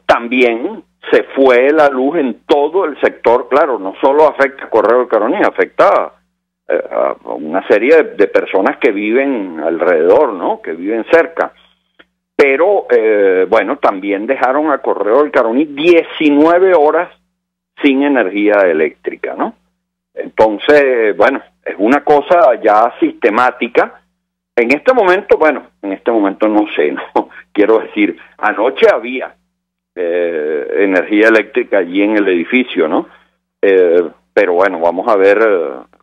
también se fue la luz en todo el sector. Claro, no solo afecta a Correo del Caroní, afecta a una serie de personas que viven alrededor, ¿no? Que viven cerca. Pero, bueno, también dejaron a Correo del Caroní 19 horas sin energía eléctrica, ¿no? Entonces, bueno, es una cosa ya sistemática. En este momento no sé, ¿no? Quiero decir, anoche había energía eléctrica allí en el edificio, ¿no? Pero bueno, vamos a ver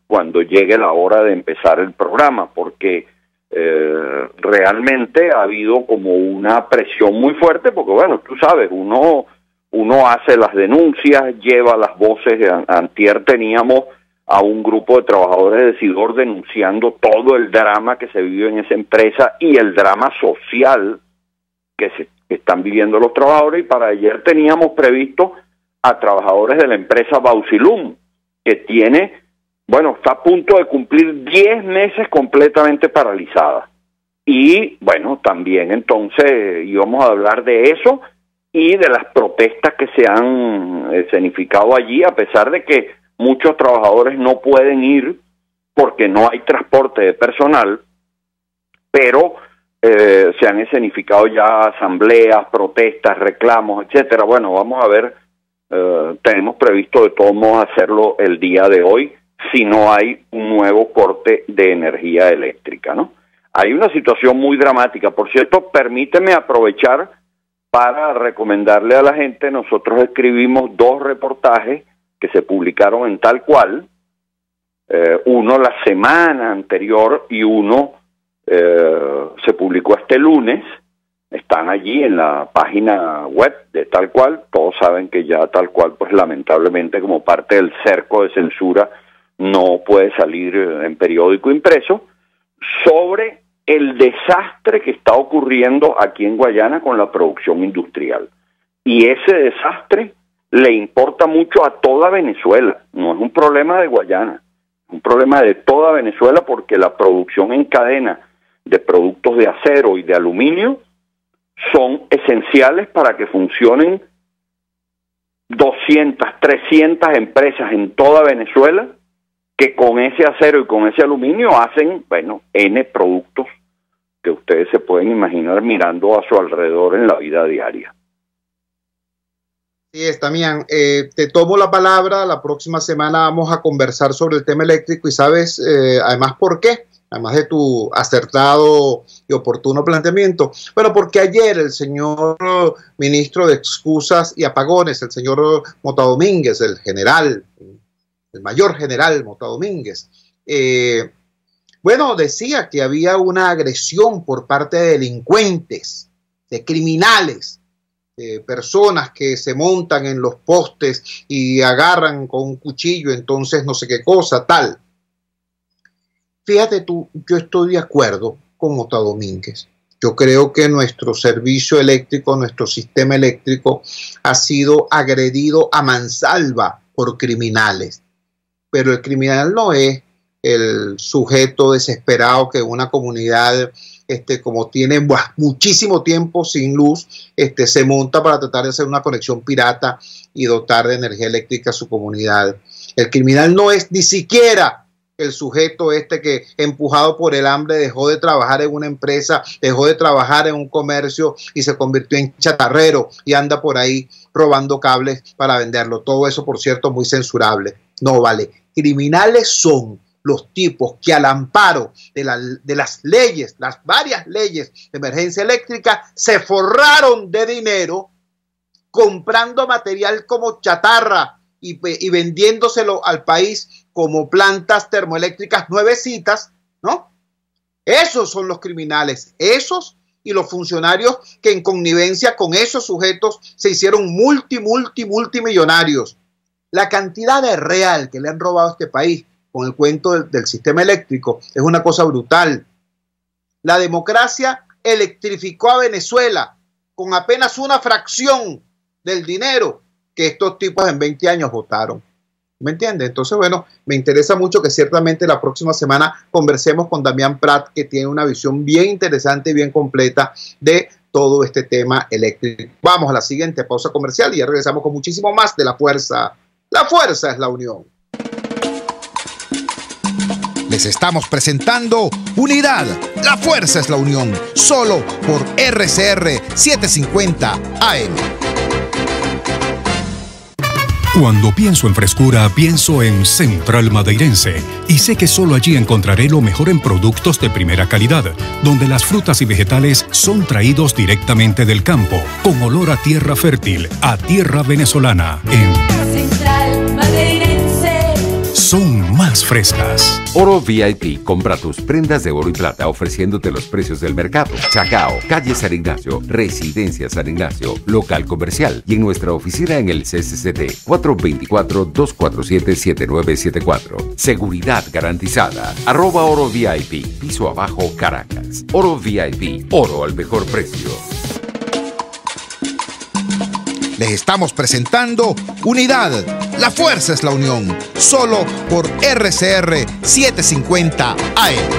cuando llegue la hora de empezar el programa, porque realmente ha habido como una presión muy fuerte, porque bueno, tú sabes, uno hace las denuncias, lleva las voces. Antier teníamos a un grupo de trabajadores de Sidor denunciando todo el drama que se vive en esa empresa y el drama social que están viviendo los trabajadores, y para ayer teníamos previsto a trabajadores de la empresa Bausilum, que está a punto de cumplir 10 meses completamente paralizada. Y bueno, también entonces íbamos a hablar de eso y de las protestas que se han escenificado allí, a pesar de que muchos trabajadores no pueden ir porque no hay transporte de personal, pero se han escenificado ya asambleas, protestas, reclamos, etcétera. Bueno, vamos a ver, tenemos previsto de todos modos hacerlo el día de hoy, si no hay un nuevo corte de energía eléctrica, ¿no? Hay una situación muy dramática. Por cierto, permíteme aprovechar para recomendarle a la gente, nosotros escribimos 2 reportajes que se publicaron en Tal Cual, uno la semana anterior y uno se publicó este lunes. Están allí en la página web de Tal Cual. Todos saben que ya Tal Cual, pues lamentablemente, como parte del cerco de censura, no puede salir en periódico impreso, sobre el desastre que está ocurriendo aquí en Guayana con la producción industrial. Y ese desastre le importa mucho a toda Venezuela, no es un problema de Guayana, es un problema de toda Venezuela, porque la producción en cadena de productos de acero y de aluminio son esenciales para que funcionen 200, 300 empresas en toda Venezuela, que con ese acero y con ese aluminio hacen, N productos que ustedes se pueden imaginar mirando a su alrededor en la vida diaria. Sí, Damián, te tomo la palabra. La próxima semana vamos a conversar sobre el tema eléctrico, y sabes además por qué, además de tu acertado y oportuno planteamiento. Bueno, porque ayer el señor ministro de Excusas y Apagones, el señor Mota Domínguez, el mayor general Mota Domínguez, decía que había una agresión por parte de delincuentes, de criminales, de personas que se montan en los postes y agarran con un cuchillo, entonces no sé qué cosa, tal. Fíjate tú, yo estoy de acuerdo con Mota Domínguez. Yo creo que nuestro servicio eléctrico, nuestro sistema eléctrico ha sido agredido a mansalva por criminales. Pero el criminal no es el sujeto desesperado que una comunidad, como tiene muchísimo tiempo sin luz, se monta para tratar de hacer una conexión pirata y dotar de energía eléctrica a su comunidad. El criminal no es ni siquiera el sujeto que, empujado por el hambre, dejó de trabajar en una empresa, dejó de trabajar en un comercio y se convirtió en chatarrero y anda por ahí robando cables para venderlo. Todo eso, por cierto, muy censurable. No vale. Criminales son los tipos que, al amparo de las leyes, las varias leyes de emergencia eléctrica, se forraron de dinero comprando material como chatarra y vendiéndoselo al país como plantas termoeléctricas nuevecitas, ¿no? Esos son los criminales, esos y los funcionarios que en connivencia con esos sujetos se hicieron multimillonarios. La cantidad de real que le han robado a este país con el cuento del sistema eléctrico es una cosa brutal. La democracia electrificó a Venezuela con apenas una fracción del dinero que estos tipos en 20 años votaron. ¿Me entiendes? Entonces, me interesa mucho que ciertamente la próxima semana conversemos con Damián Prat, que tiene una visión bien interesante y bien completa de todo este tema eléctrico. Vamos a la siguiente pausa comercial y ya regresamos con muchísimo más de La Fuerza. La fuerza es la unión. Les estamos presentando Unidad. La fuerza es la unión. Solo por RCR 750 AM. Cuando pienso en frescura, pienso en Central Madeirense. Y sé que solo allí encontraré lo mejor en productos de primera calidad, donde las frutas y vegetales son traídos directamente del campo, con olor a tierra fértil, a tierra venezolana. En Central Madeirense. Son más frescas. Oro VIP. Compra tus prendas de oro y plata ofreciéndote los precios del mercado. Chacao, calle San Ignacio, Residencia San Ignacio, local comercial y en nuestra oficina en el CCCT 424-247-7974. Seguridad garantizada. @Oro VIP. Piso abajo, Caracas. Oro VIP. Oro al mejor precio. Les estamos presentando Unidad. La fuerza es la unión. Solo por RCR 750 AM.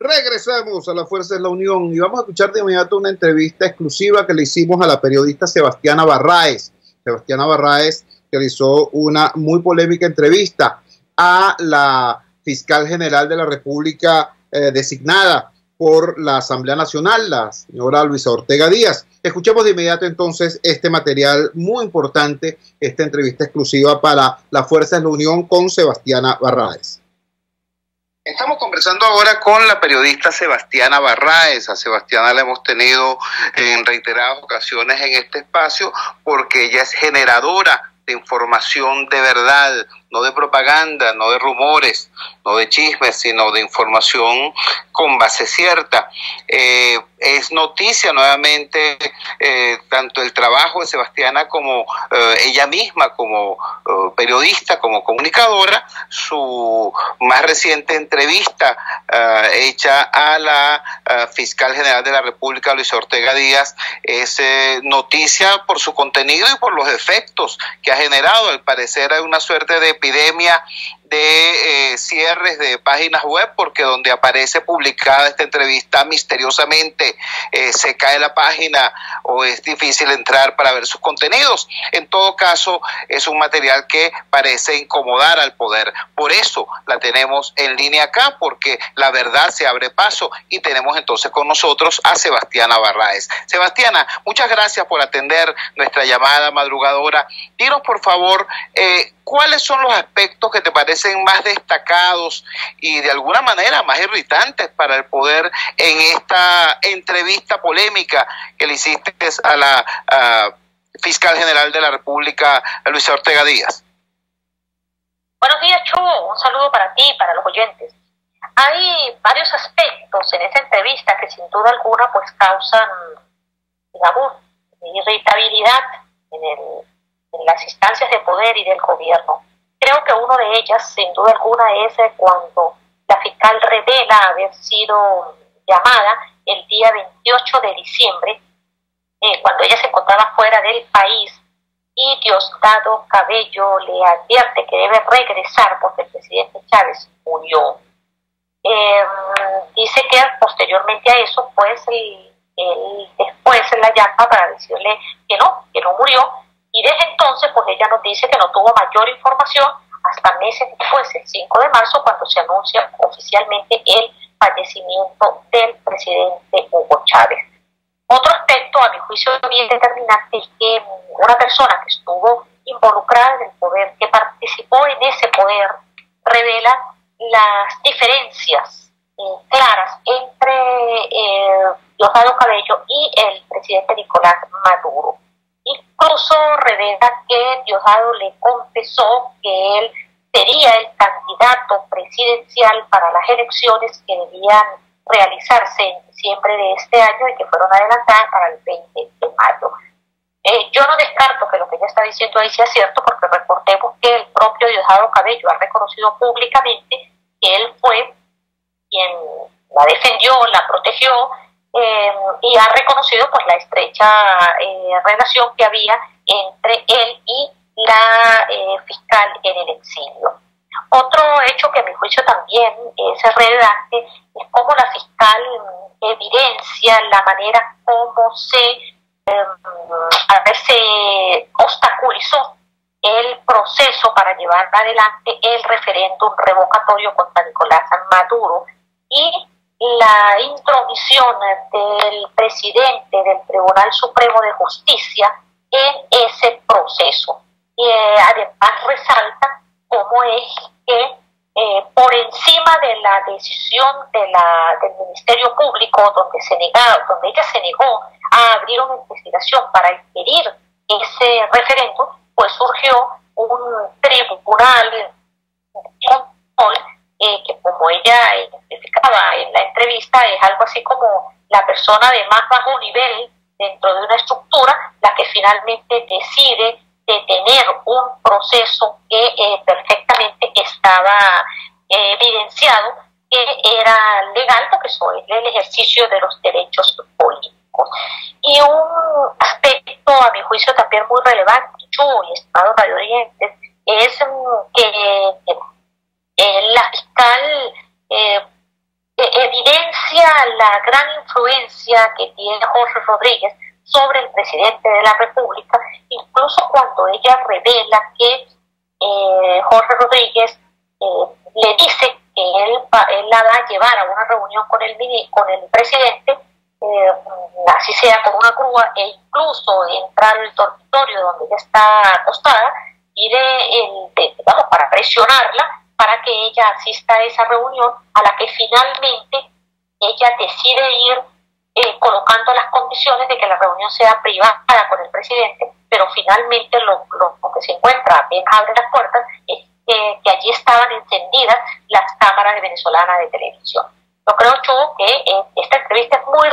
Regresamos a La Fuerza es la Unión y vamos a escuchar de inmediato una entrevista exclusiva que le hicimos a la periodista Sebastiana Barraez. Sebastiana Barraez realizó una muy polémica entrevista a la fiscal general de la República designada por la Asamblea Nacional, la señora Luisa Ortega Díaz. Escuchemos de inmediato entonces este material muy importante, esta entrevista exclusiva para La Fuerza es la Unión con Sebastiana Barraez. Estamos conversando ahora con la periodista Sebastiana Barraez. A Sebastiana la hemos tenido en reiteradas ocasiones en este espacio porque ella es generadora de información de verdad, no de propaganda, no de rumores, no de chismes, sino de información con base cierta. Es noticia nuevamente tanto el trabajo de Sebastiana como ella misma como periodista, como comunicadora. Su más reciente entrevista hecha a la fiscal general de la República, Luisa Ortega Díaz, es noticia por su contenido y por los efectos que ha generado. Al parecer hay una suerte de epidemia de cierres de páginas web, porque donde aparece publicada esta entrevista misteriosamente se cae la página o es difícil entrar para ver sus contenidos. En todo caso, es un material que parece incomodar al poder. Por eso la tenemos en línea acá, porque la verdad se abre paso, y tenemos entonces con nosotros a Sebastiana Barraez. Sebastiana, muchas gracias por atender nuestra llamada madrugadora. Dinos, por favor, ¿cuáles son los aspectos que te parecen más destacados y de alguna manera más irritantes para el poder en esta entrevista polémica que le hiciste a la fiscal general de la República, Luisa Ortega Díaz? Buenos días, Chugo. Un saludo para ti y para los oyentes. Hay varios aspectos en esa entrevista que sin duda alguna pues causan, digamos, irritabilidad en las instancias de poder y del gobierno. Creo que una de ellas, sin duda alguna, es cuando la fiscal revela haber sido llamada el día 28 de diciembre, cuando ella se encontraba fuera del país, y Diosdado Cabello le advierte que debe regresar porque el presidente Chávez murió. Dice que posteriormente a eso, pues, él después la llama para decirle que no murió. Y desde entonces, pues ella nos dice que no tuvo mayor información hasta meses después, el 5 de marzo, cuando se anuncia oficialmente el fallecimiento del presidente Hugo Chávez. Otro aspecto, a mi juicio bien determinante, es que una persona que estuvo involucrada en el poder, que participó en ese poder, revela las diferencias claras entre Diosdado Cabello y el presidente Nicolás Maduro. Incluso revela que Diosdado le confesó que él sería el candidato presidencial para las elecciones que debían realizarse en diciembre de este año y que fueron adelantadas para el 20 de mayo. Yo no descarto que lo que ella está diciendo ahí sea cierto, porque recordemos que el propio Diosdado Cabello ha reconocido públicamente que él fue quien la defendió, la protegió, y ha reconocido pues la estrecha relación que había entre él y la fiscal en el exilio. Otro hecho que a mi juicio también es relevante es cómo la fiscal evidencia la manera como se obstaculizó el proceso para llevar adelante el referéndum revocatorio contra Nicolás Maduro, y la intromisión del presidente del Tribunal Supremo de Justicia en ese proceso. Además resalta cómo es que por encima de la decisión del Ministerio Público, donde ella se negó a abrir una investigación para impedir ese referéndum, pues surgió un tribunal de control que, como ella explicaba en la entrevista, es algo así como la persona de más bajo nivel dentro de una estructura la que finalmente decide detener un proceso que perfectamente estaba evidenciado que era legal, porque eso es el ejercicio de los derechos políticos. Y un aspecto, a mi juicio, también muy relevante, y estimados radioyentes, es que la fiscal evidencia la gran influencia que tiene Jorge Rodríguez sobre el presidente de la República, incluso cuando ella revela que Jorge Rodríguez le dice que él la va a llevar a una reunión con el presidente, así sea con una grúa, e incluso entrar al dormitorio donde ella está acostada, para presionarla para que ella asista a esa reunión, a la que finalmente ella decide ir colocando las condiciones de que la reunión sea privada con el presidente, pero finalmente lo que se encuentra apenas abre las puertas es que allí estaban encendidas las cámaras venezolanas de televisión. Yo creo, Chu, que esta entrevista es muy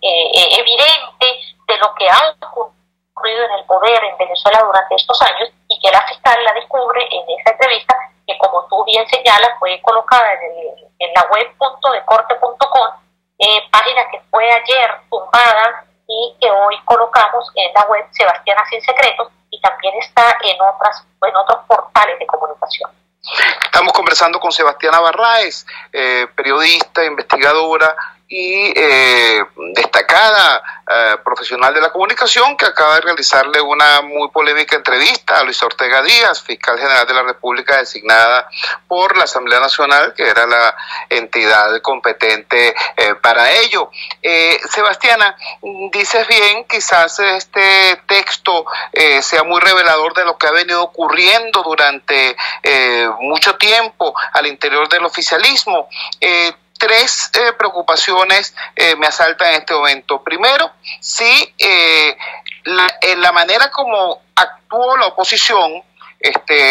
evidente de lo que ha ocurrido en el poder en Venezuela durante estos años, y que la fiscal la descubre en esa entrevista, que, como tú bien señalas, fue colocada en la web .decorte.com, página que fue ayer tumbada y que hoy colocamos en la web Sebastiana Sin Secretos, y también está en otros portales de comunicación. Estamos conversando con Sebastiana Barraez, periodista, investigadora y destacada profesional de la comunicación, que acaba de realizarle una muy polémica entrevista a Luis Ortega Díaz, fiscal general de la República designada por la Asamblea Nacional, que era la entidad competente para ello. Sebastiana, dices bien, quizás este texto sea muy revelador de lo que ha venido ocurriendo durante mucho tiempo al interior del oficialismo. Tres preocupaciones me asaltan en este momento. Primero, si en la manera como actuó la oposición,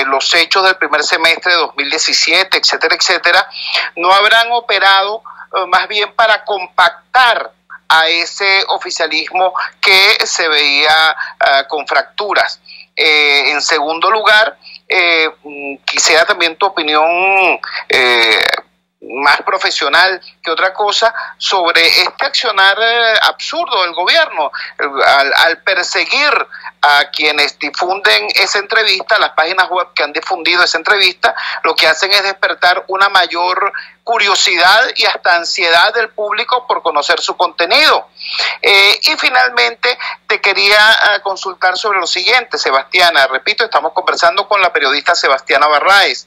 los hechos del primer semestre de 2017, etcétera, etcétera, no habrán operado más bien para compactar a ese oficialismo que se veía con fracturas. En segundo lugar, quisiera también tu opinión más profesional que otra cosa sobre este accionar absurdo del gobierno al perseguir a quienes difunden esa entrevista. Las páginas web que han difundido esa entrevista lo que hacen es despertar una mayor curiosidad y hasta ansiedad del público por conocer su contenido. Y finalmente te quería consultar sobre lo siguiente, Sebastiana. Repito, estamos conversando con la periodista Sebastiana Barraez.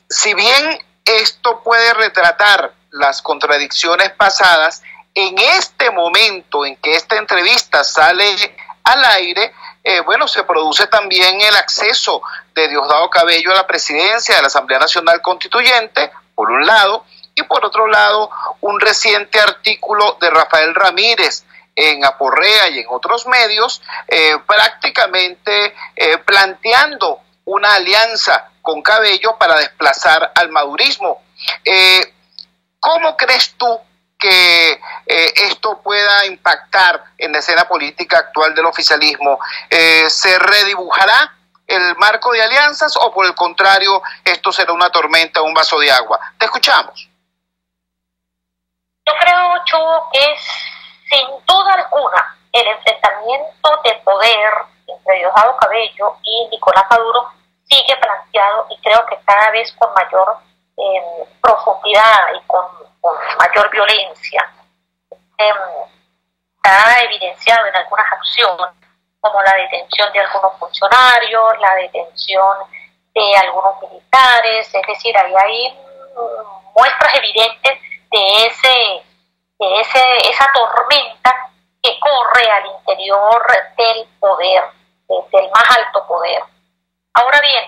Si bien esto puede retratar las contradicciones pasadas, en este momento en que esta entrevista sale al aire, se produce también el acceso de Diosdado Cabello a la presidencia de la Asamblea Nacional Constituyente, por un lado, y por otro lado, un reciente artículo de Rafael Ramírez en Aporrea y en otros medios, prácticamente planteando una alianza con Cabello para desplazar al madurismo. ¿Cómo crees tú que esto pueda impactar en la escena política actual del oficialismo? ¿Se redibujará el marco de alianzas o, por el contrario, esto será una tormenta, un vaso de agua? Te escuchamos. Yo creo, Chu, que sin duda alguna el enfrentamiento de poder entre Diosdado Cabello y Nicolás Maduro sigue planteado, y creo que cada vez con mayor profundidad y con mayor violencia. Está evidenciado en algunas acciones, como la detención de algunos funcionarios, la detención de algunos militares, es decir, ahí hay muestras evidentes de esa tormenta que corre al interior interior del poder, del más alto poder. Ahora bien,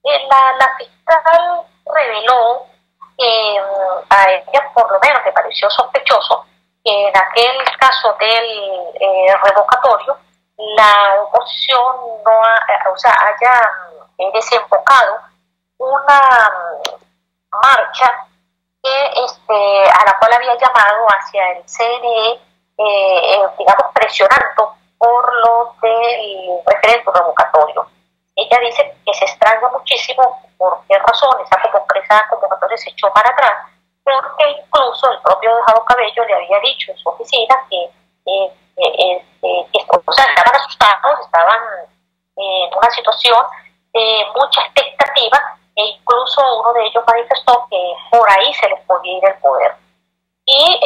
la fiscal reveló que a ella, por lo menos, le pareció sospechoso que en aquel caso del revocatorio la oposición no haya desembocado una marcha a la cual había llamado hacia el CNE, digamos, presionando por lo del referéndum revocatorio. Ella dice que se extraña muchísimo por qué razón esa convocatoria se echó para atrás, porque incluso el propio Diosdado Cabello le había dicho en su oficina que estaban asustados, estaban en una situación de mucha expectativa, e incluso uno de ellos manifestó que por ahí se les podía ir el poder. Y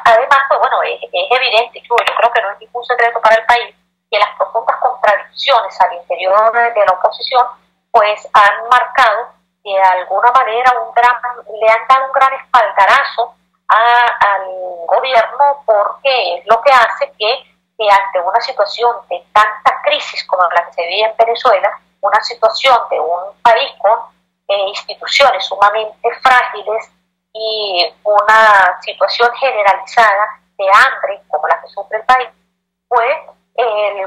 además, pues bueno, es evidente, yo creo que no es ningún secreto para el país, que las profundas contradicciones al interior de la oposición pues han marcado de alguna manera le han dado un gran espaldarazo al gobierno, porque es lo que hace que ante una situación de tanta crisis como la que se vive en Venezuela, una situación de un país con instituciones sumamente frágiles y una situación generalizada de hambre como la que sufre el país, pues el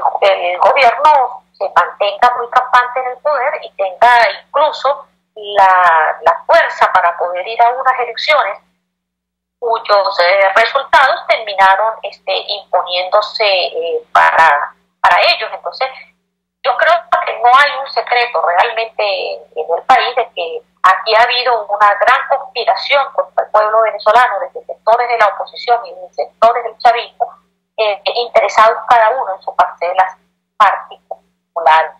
gobierno se mantenga muy campante en el poder y tenga incluso la fuerza para poder ir a unas elecciones cuyos resultados terminaron imponiéndose para ellos. Entonces, yo creo que no hay un secreto realmente en el país de que aquí ha habido una gran conspiración contra el pueblo venezolano desde sectores de la oposición y desde sectores del chavismo, interesados cada uno en su parcelas particulares.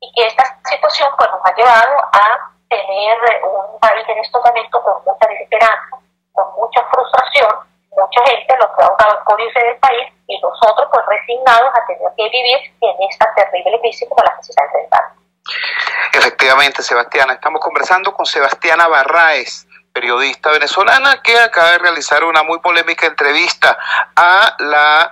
Y que esta situación pues nos ha llevado a tener un país en este momento con mucha desesperanza, con mucha frustración, mucha gente lo que ha optado por irse del país y nosotros pues resignados a tener que vivir en esta terrible crisis como la que se está enfrentando. Efectivamente, Sebastiana, estamos conversando con Sebastiana Barraez, periodista venezolana que acaba de realizar una muy polémica entrevista a la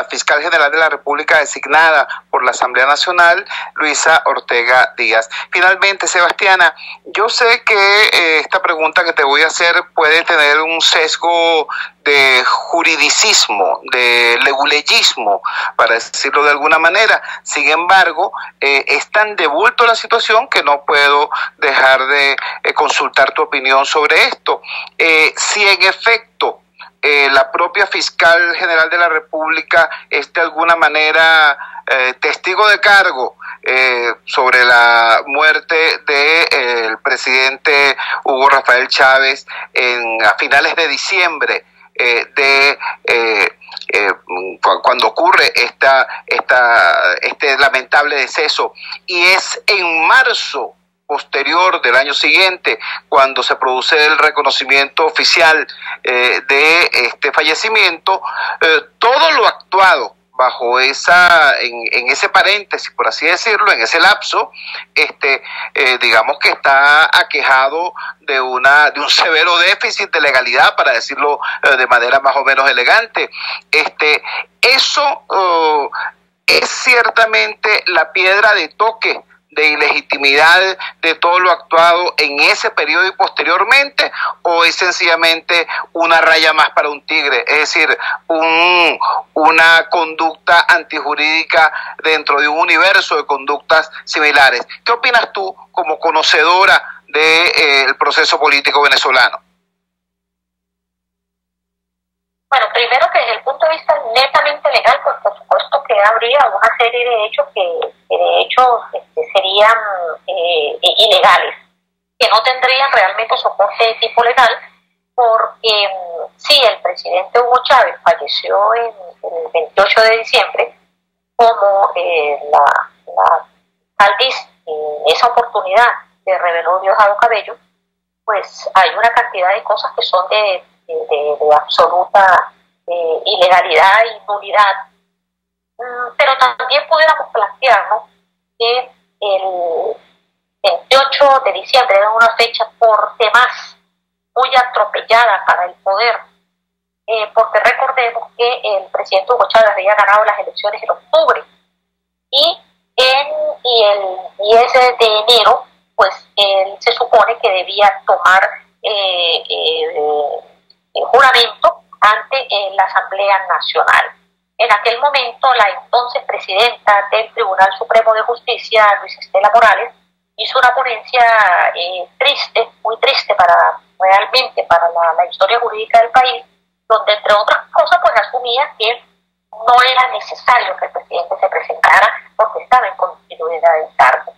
fiscal general de la República designada por la Asamblea Nacional, Luisa Ortega Díaz. Finalmente, Sebastiana, yo sé que esta pregunta que te voy a hacer puede tener un sesgo de juridicismo, de leguleyismo, para decirlo de alguna manera. Sin embargo, es tan de bulto la situación que no puedo dejar de consultar tu opinión sobre esto. Si en efecto la propia fiscal general de la República es de alguna manera testigo de cargo sobre la muerte del presidente Hugo Rafael Chávez a finales de diciembre, cuando ocurre este lamentable deceso, y es en marzo posterior del año siguiente cuando se produce el reconocimiento oficial de este fallecimiento, todo lo actuado bajo en ese paréntesis, por así decirlo, en ese lapso, digamos que está aquejado de un severo déficit de legalidad, para decirlo de manera más o menos elegante. Eso es ciertamente la piedra de toque de ilegitimidad de todo lo actuado en ese periodo y posteriormente, o es sencillamente una raya más para un tigre, es decir, una conducta antijurídica dentro de un universo de conductas similares? ¿Qué opinas tú como conocedora del proceso político venezolano? Bueno, primero que desde el punto de vista netamente legal, pues por supuesto que habría una serie de hechos que de hecho serían ilegales, que no tendrían realmente soporte de tipo legal, porque sí, el presidente Hugo Chávez falleció el 28 de diciembre, como la alcaldesa en esa oportunidad le reveló Diosdado Cabello, pues hay una cantidad de cosas que son de absoluta ilegalidad y nulidad. Pero también pudiéramos plantearnos que el 28 de diciembre era una fecha por demás muy atropellada para el poder, porque recordemos que el presidente Hugo Chávez había ganado las elecciones en octubre y el 10 de enero pues él se supone que debía tomar juramento ante la Asamblea Nacional. En aquel momento la entonces presidenta del Tribunal Supremo de Justicia, Luis Estela Morales, hizo una ponencia triste, muy triste realmente para la historia jurídica del país, donde entre otras cosas pues asumía que no era necesario que el presidente se presentara porque estaba en continuidad del cargo.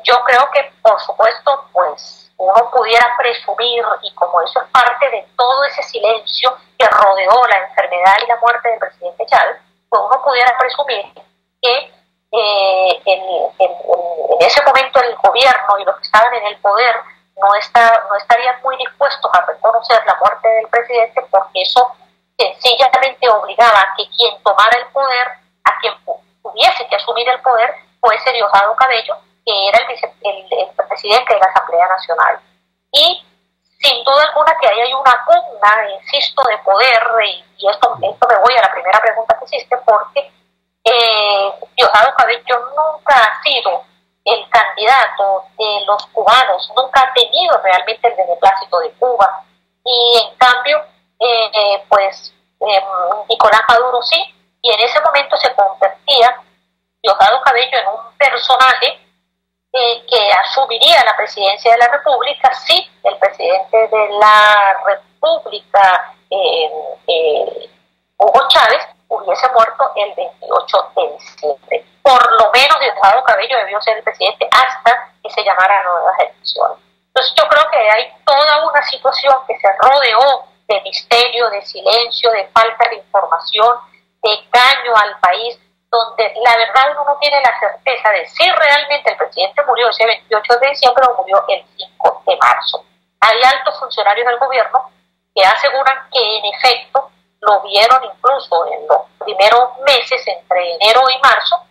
Yo creo que por supuesto pues uno pudiera presumir, y como eso es parte de todo ese silencio que rodeó la enfermedad y la muerte del presidente Chávez, pues uno pudiera presumir que en ese momento el gobierno y los que estaban en el poder no estarían muy dispuestos a reconocer la muerte del presidente, porque eso sencillamente obligaba a que quien tomara el poder, a quien tuviese que asumir el poder, fuese Diosdado Cabello, que era el presidente de la Asamblea Nacional. Y sin duda alguna que ahí hay una pugna, insisto, de poder, y esto me voy a la primera pregunta que hiciste, porque Diosdado Cabello nunca ha sido el candidato de los cubanos, nunca ha tenido realmente el beneplácito de Cuba, y en cambio Nicolás Maduro sí, y en ese momento se convertía Diosdado Cabello en un personaje que asumiría la presidencia de la República si el presidente de la República, Hugo Chávez, hubiese muerto el 28 de diciembre. Por lo menos Diosdado Cabello debió ser el presidente hasta que se llamaran nuevas elecciones. Entonces yo creo que hay toda una situación que se rodeó de misterio, de silencio, de falta de información, de daño al país, donde la verdad uno no tiene la certeza de si realmente el presidente murió ese 28 de diciembre o murió el 5 de marzo. Hay altos funcionarios del gobierno que aseguran que en efecto lo vieron incluso en los primeros meses, entre enero y marzo,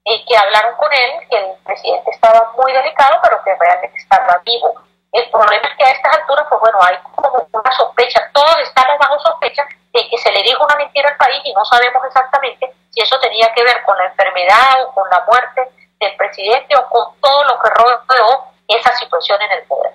que hablaron con él, que el presidente estaba muy delicado, pero que realmente estaba vivo. El problema es que a estas alturas, pues bueno, hay como una sospecha, todos estamos bajo sospecha de que se le dijo una mentira al país y no sabemos exactamente si eso tenía que ver con la enfermedad o con la muerte del presidente o con todo lo que rodeó esa situación en el poder.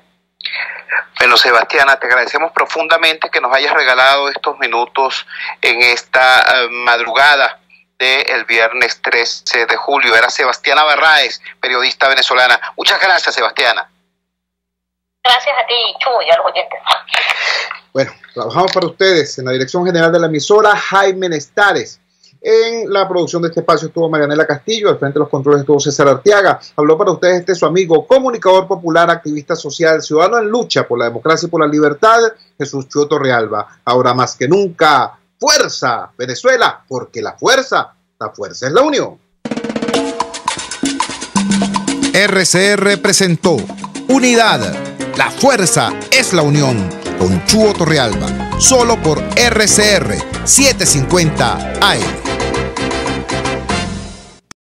Bueno, Sebastiana, te agradecemos profundamente que nos hayas regalado estos minutos en esta madrugada del viernes 13 de julio. Era Sebastiana Barraez, periodista venezolana. Muchas gracias, Sebastiana. Gracias a ti, Chuy, y a los oyentes. Bueno, trabajamos para ustedes en la dirección general de la emisora, Jaime Nestares. En la producción de este espacio estuvo Marianela Castillo, al frente de los controles estuvo César Arteaga. Habló para ustedes su amigo, comunicador popular, activista social, ciudadano en lucha por la democracia y por la libertad, Jesús Chua Torrealba. Ahora más que nunca, ¡fuerza, Venezuela! Porque la fuerza es la unión. RCR presentó Unidad, la fuerza es la unión, con Chua Torrealba, solo por RCR 750 AM.